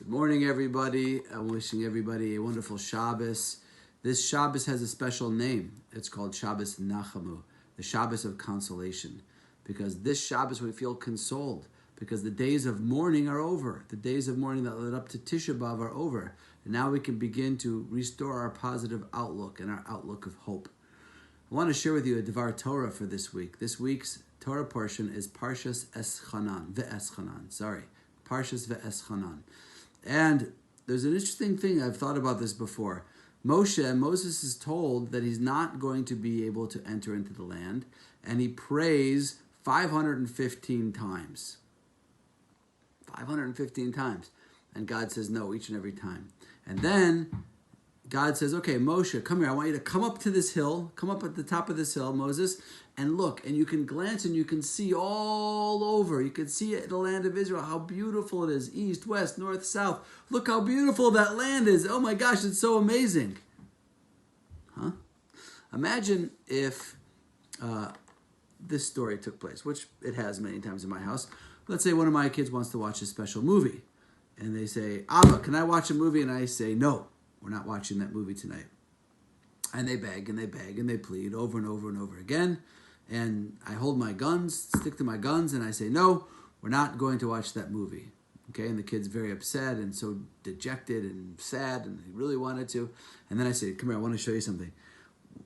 Good morning, everybody. I'm wishing everybody a wonderful Shabbos. This Shabbos has a special name. It's called Shabbos Nachamu, the Shabbos of Consolation. Because this Shabbos we feel consoled, because the days of mourning are over. The days of mourning that led up to Tisha B'Av are over. And now we can begin to restore our positive outlook and our outlook of hope. I want to share with you a Devar Torah for this week. This week's Torah portion is Parshas Ve'eschanan. Parshas Ve'eschanan. And there's an interesting thing, I've thought about this before. Moses is told that he's not going to be able to enter into the land, and he prays 515 times. 515 times. And God says no each and every time. And then God says, okay, Moshe, come here. I want you to come up to this hill. Come up at the top of this hill, Moses, and look. And you can glance and you can see all over. You can see it in the land of Israel, how beautiful it is. East, west, north, south. Look how beautiful that land is. Oh my gosh, it's so amazing. Huh? Imagine if this story took place, which it has many times in my house. Let's say one of my kids wants to watch a special movie. And they say, Abba, can I watch a movie? And I say, no. We're not watching that movie tonight. And they beg and they beg and they plead over and over and over again. And I hold my guns, stick to my guns, and I say, no, we're not going to watch that movie. Okay, and the kid's very upset and so dejected and sad, and he really wanted to. And then I say, come here, I want to show you something.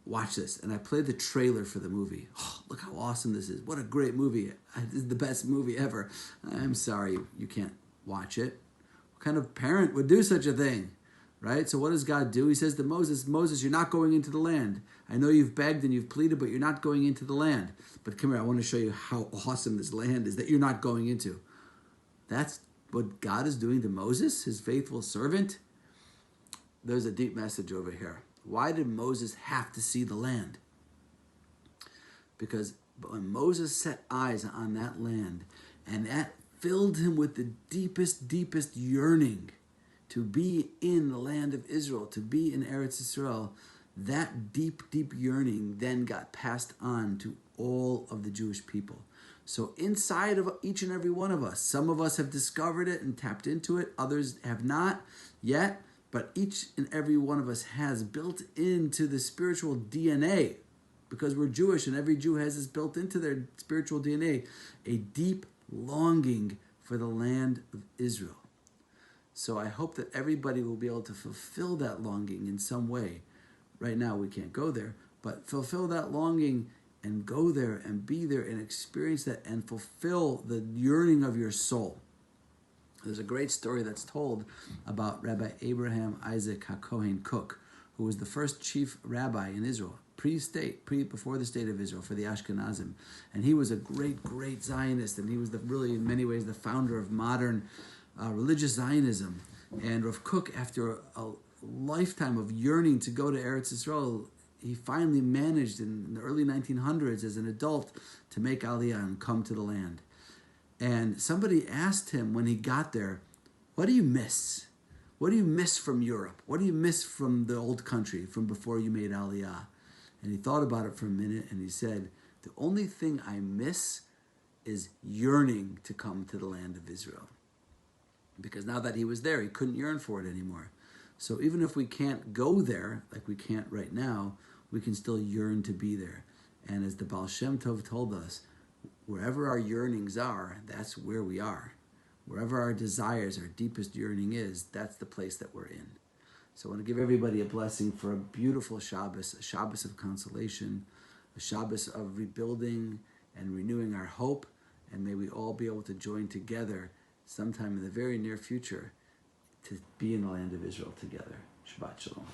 Watch this. And I play the trailer for the movie. Oh, look how awesome this is. What a great movie. This is the best movie ever. I'm sorry, you can't watch it. What kind of parent would do such a thing? Right? So what does God do? He says to Moses, Moses, you're not going into the land. I know you've begged and you've pleaded, but you're not going into the land. But come here, I want to show you how awesome this land is that you're not going into. That's what God is doing to Moses, his faithful servant. There's a deep message over here. Why did Moses have to see the land? Because when Moses set eyes on that land, and that filled him with the deepest yearning to be in the land of Israel, to be in Eretz Yisrael, that deep yearning then got passed on to all of the Jewish people. So inside of each and every one of us, some of us have discovered it and tapped into it, others have not yet, but each and every one of us has built into the spiritual DNA, because we're Jewish and every Jew has this built into their spiritual DNA, a deep longing for the land of Israel. So I hope that everybody will be able to fulfill that longing in some way. Right now we can't go there, but fulfill that longing and go there and be there and experience that and fulfill the yearning of your soul. There's a great story that's told about Rabbi Abraham Isaac HaKohen Kook, who was the first chief rabbi in Israel, before the state of Israel for the Ashkenazim. And he was a great Zionist, and he was really, in many ways, the founder of modern religious Zionism. And Rav Kook, after a lifetime of yearning to go to Eretz Yisrael, he finally managed in the early 1900s as an adult to make Aliyah and come to the land. And somebody asked him when he got there, what do you miss? What do you miss from Europe? What do you miss from the old country, from before you made Aliyah? And he thought about it for a minute and he said, the only thing I miss is yearning to come to the land of Israel. Because now that he was there, he couldn't yearn for it anymore. So even if we can't go there, like we can't right now, we can still yearn to be there. And as the Baal Shem Tov told us, wherever our yearnings are, that's where we are. Wherever our desires, our deepest yearning is, that's the place that we're in. So I want to give everybody a blessing for a beautiful Shabbos, a Shabbos of consolation, a Shabbos of rebuilding and renewing our hope. And may we all be able to join together sometime in the very near future to be in the land of Israel together. Shabbat Shalom.